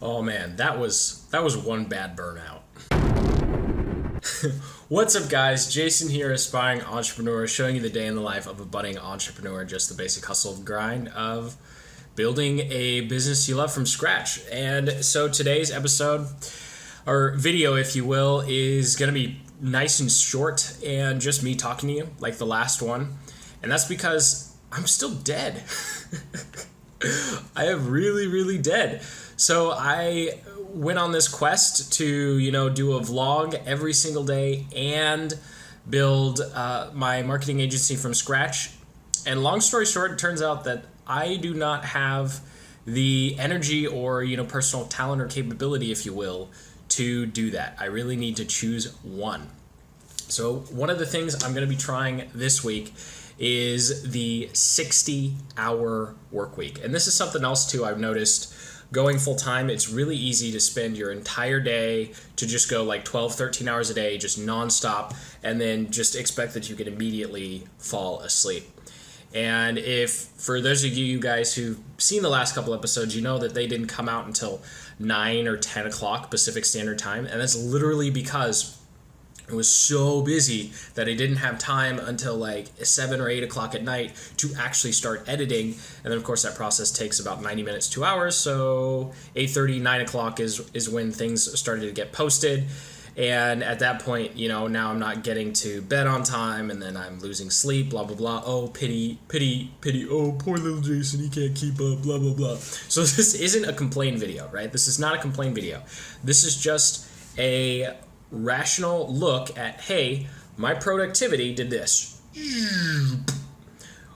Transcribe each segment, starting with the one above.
Oh man, that was one bad burnout. What's up, guys? Jason here, aspiring entrepreneur, showing you the day in the life of a budding entrepreneur, just the basic hustle and grind of building a business you love from scratch. And so today's episode, or video if you will, is going to be nice and short and just me talking to you like the last one. And that's because I'm still dead. I am really dead. So I went on this quest to, do a vlog every single day and build my marketing agency from scratch. And long story short, it turns out that I do not have the energy or, personal talent or capability, if you will, to do that. I really need to choose one. So one of the things I'm going to be trying this week is the 60-hour work week. And this is something else too I've noticed. Going full-time, it's really easy to spend your entire day to just go like 12, 13 hours a day, just nonstop, and then just expect that you can immediately fall asleep. And if, for those of you guys who've seen the last couple episodes, you know that they didn't come out until 9 or 10 o'clock Pacific Standard Time, and that's literally because it was so busy that I didn't have time until like 7 or 8 o'clock at night to actually start editing. And then, of course, that process takes about 90 minutes, 2 hours. So 8:30, 9 o'clock is when things started to get posted. And at that point, now I'm not getting to bed on time, and then I'm losing sleep, blah, blah, blah. Oh, pity. Oh, poor little Jason, he can't keep up, blah, blah, blah. So this isn't a complaint video, right? This is not a complaint video. This is just a rational look at, hey, my productivity did this.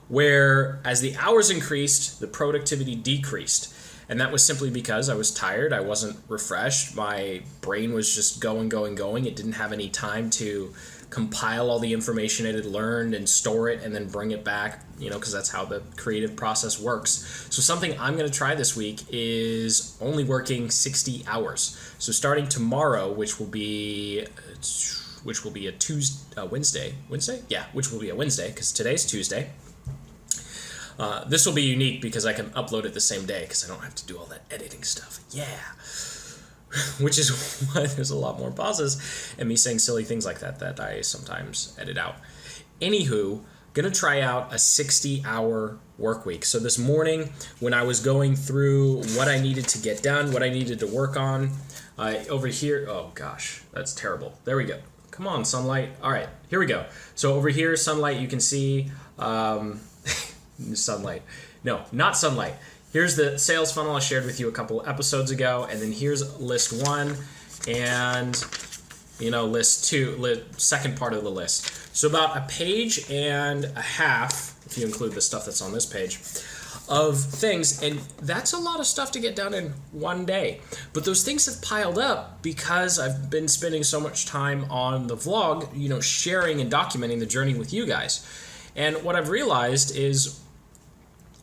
Where as the hours increased, the productivity decreased. And that was simply because I was tired, I wasn't refreshed, my brain was just going. It didn't have any time to compile all the information it had learned and store it and then bring it back, because that's how the creative process works. So something I'm going to try this week is only working 60 hours. So starting tomorrow, which will be a Wednesday, which will be a Wednesday because today's Tuesday. This will be unique because I can upload it the same day because I don't have to do all that editing stuff. Yeah. Which is why there's a lot more pauses and me saying silly things like that I sometimes edit out. Anywho, gonna try out a 60-hour work week. So this morning when I was going through what I needed to get done, what I needed to work on, over here, oh gosh, that's terrible. There we go. Come on, sunlight. All right, here we go. So over here, sunlight, you can see, sunlight. No, not sunlight. Here's the sales funnel I shared with you a couple episodes ago, and then here's list 1 and, list 2, second part of the list. So about a page and a half, if you include the stuff that's on this page, of things, and that's a lot of stuff to get done in one day. But those things have piled up because I've been spending so much time on the vlog, sharing and documenting the journey with you guys. And what I've realized is,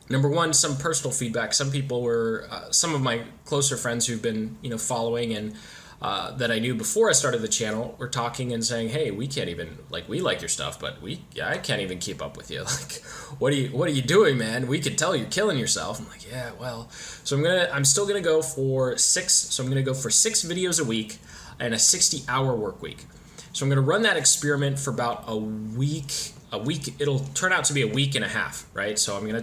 number one, some personal feedback. Some people were, some of my closer friends who've been, following and that I knew before I started the channel were talking and saying, "Hey, we can't even, we like your stuff, but I can't even keep up with you. Like, what are you doing, man? We could tell you're killing yourself." I'm like, "Yeah, well." So I'm still gonna go for 6. So I'm gonna go for 6 videos a week and a 60-hour work week. So I'm gonna run that experiment for about a week. It'll turn out to be a week and a half, right? So I'm gonna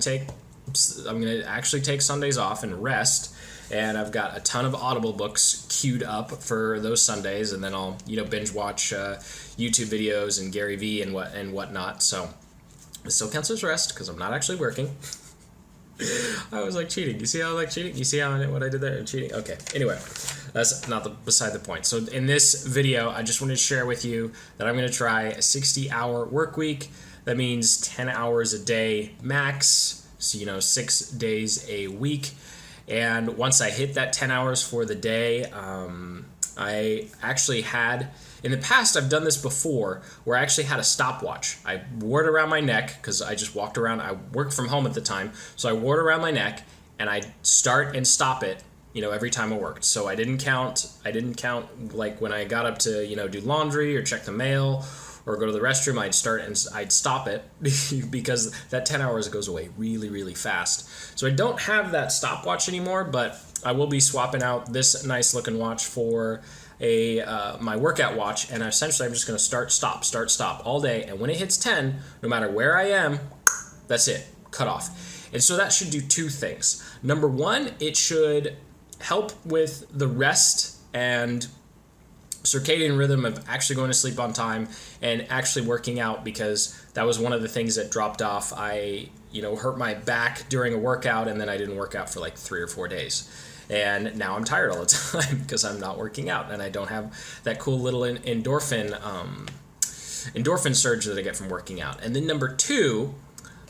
actually take Sundays off and rest, and I've got a ton of Audible books queued up for those Sundays, and then I'll binge watch YouTube videos and Gary Vee and whatnot. So it still counts as rest because I'm not actually working. I was like cheating. You see how I like cheating? You see what I did there? I'm cheating. Okay. Anyway, that's not beside the point. So in this video, I just wanted to share with you that I'm going to try a 60-hour work week. That means 10 hours a day max. So, 6 days a week. And once I hit that 10 hours for the day, I actually had, in the past, I've done this before, where I actually had a stopwatch. I wore it around my neck because I just walked around. I worked from home at the time, so I wore it around my neck, and I'd start and stop it, every time I worked. So I didn't count like when I got up to, do laundry or check the mail or go to the restroom, I'd stop it because that 10 hours goes away really, really fast. So I don't have that stopwatch anymore, but I will be swapping out this nice looking watch for my workout watch, and essentially I'm just going to start, stop all day, and when it hits 10, no matter where I am, that's it, cut off. And so that should do two things. Number one, it should help with the rest and circadian rhythm of actually going to sleep on time and actually working out, because that was one of the things that dropped off. I hurt my back during a workout, and then I didn't work out for like 3 or 4 days. And now I'm tired all the time because I'm not working out, and I don't have that cool little endorphin surge that I get from working out. And then number two,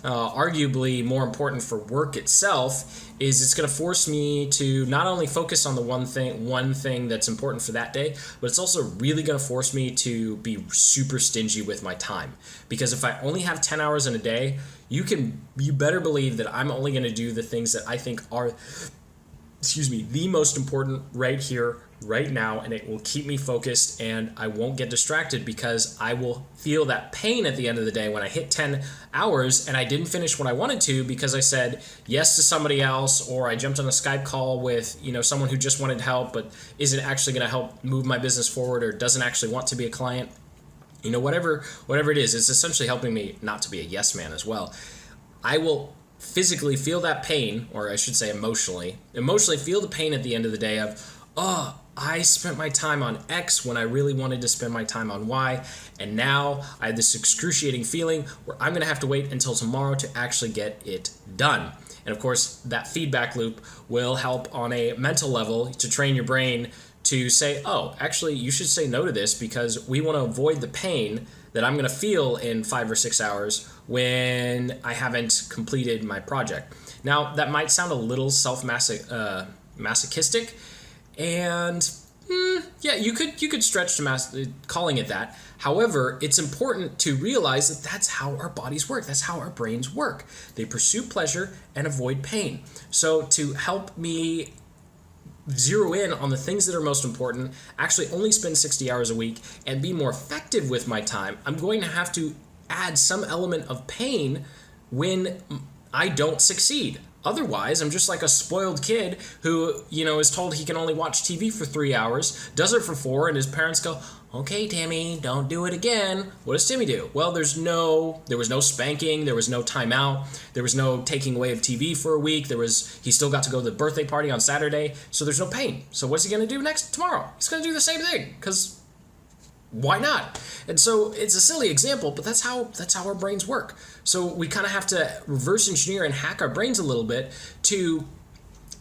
arguably more important for work itself, is it's going to force me to not only focus on the one thing that's important for that day, but it's also really going to force me to be super stingy with my time. Because if I only have 10 hours in a day, you better believe that I'm only going to do the things that I think are the most important right here, right now, and it will keep me focused, and I won't get distracted because I will feel that pain at the end of the day when I hit 10 hours and I didn't finish what I wanted to because I said yes to somebody else, or I jumped on a Skype call with someone who just wanted help but isn't actually going to help move my business forward, or doesn't actually want to be a client. Whatever it is, it's essentially helping me not to be a yes man as well. I will physically feel that pain, or I should say emotionally feel the pain at the end of the day of, oh, I spent my time on X when I really wanted to spend my time on Y, and now I have this excruciating feeling where I'm going to have to wait until tomorrow to actually get it done. And of course, that feedback loop will help on a mental level to train your brain to say, oh, actually, you should say no to this because we want to avoid the pain that I'm going to feel in 5 or 6 hours when I haven't completed my project. Now, that might sound a little masochistic, and yeah, you could stretch to calling it that. However, it's important to realize that that's how our bodies work. That's how our brains work. They pursue pleasure and avoid pain. So to help me zero in on the things that are most important, actually only spend 60 hours a week, and be more effective with my time, I'm going to have to add some element of pain when I don't succeed. Otherwise, I'm just like a spoiled kid who, is told he can only watch TV for 3 hours, does it for 4, and his parents go, okay, Timmy, don't do it again. What does Timmy do? Well, there was no spanking, there was no timeout, there was no taking away of TV for a week, he still got to go to the birthday party on Saturday, so there's no pain. So what's he going to do tomorrow? He's going to do the same thing, because why not? And so it's a silly example, but that's how our brains work. So we kind of have to reverse engineer and hack our brains a little bit to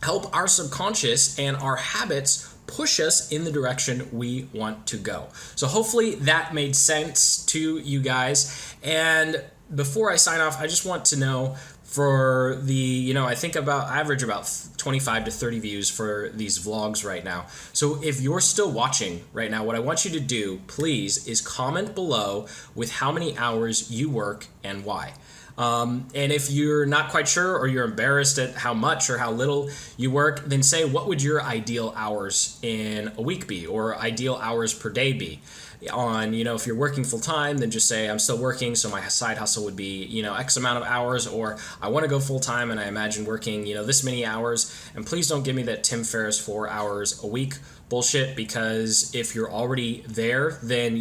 help our subconscious and our habits push us in the direction we want to go. So hopefully that made sense to you guys. And before I sign off, I just want to know, for the, I think average about 25 to 30 views for these vlogs right now. So if you're still watching right now, what I want you to do, please, is comment below with how many hours you work and why. And if you're not quite sure, or you're embarrassed at how much or how little you work, then say, what would your ideal hours in a week be, or ideal hours per day be? If you're working full time, then just say I'm still working, so my side hustle would be, X amount of hours, or I want to go full time and I imagine working, this many hours. And please don't give me that Tim Ferriss 4 hours a week bullshit, because if you're already there, then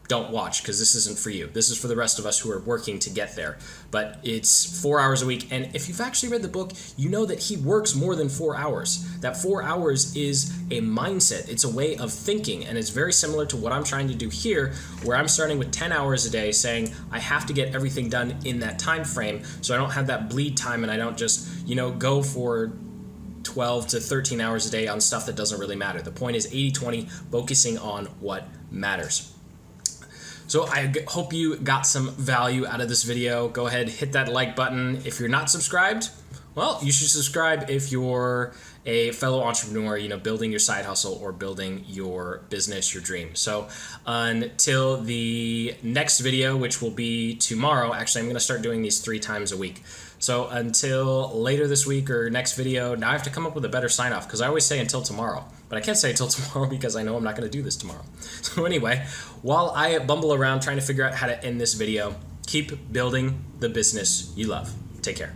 don't watch, because this isn't for you. This is for the rest of us who are working to get there. But it's 4 hours a week, and if you've actually read the book, you know that he works more than 4 hours. That 4 hours is a mindset. It's a way of thinking, and it's very similar to what I'm trying to do here, where I'm starting with 10 hours a day, saying I have to get everything done in that time frame, so I don't have that bleed time, and I don't just go for 12 to 13 hours a day on stuff that doesn't really matter. The point is 80-20, focusing on what matters. So I hope you got some value out of this video. Go ahead, hit that like button. If you're not subscribed, well, you should subscribe if you're a fellow entrepreneur, building your side hustle or building your business, your dream. So until the next video, which will be tomorrow, actually, I'm going to start doing these 3 times a week. So until later this week or next video, now I have to come up with a better sign off because I always say until tomorrow, but I can't say until tomorrow because I know I'm not going to do this tomorrow. So anyway, while I bumble around trying to figure out how to end this video, keep building the business you love. Take care.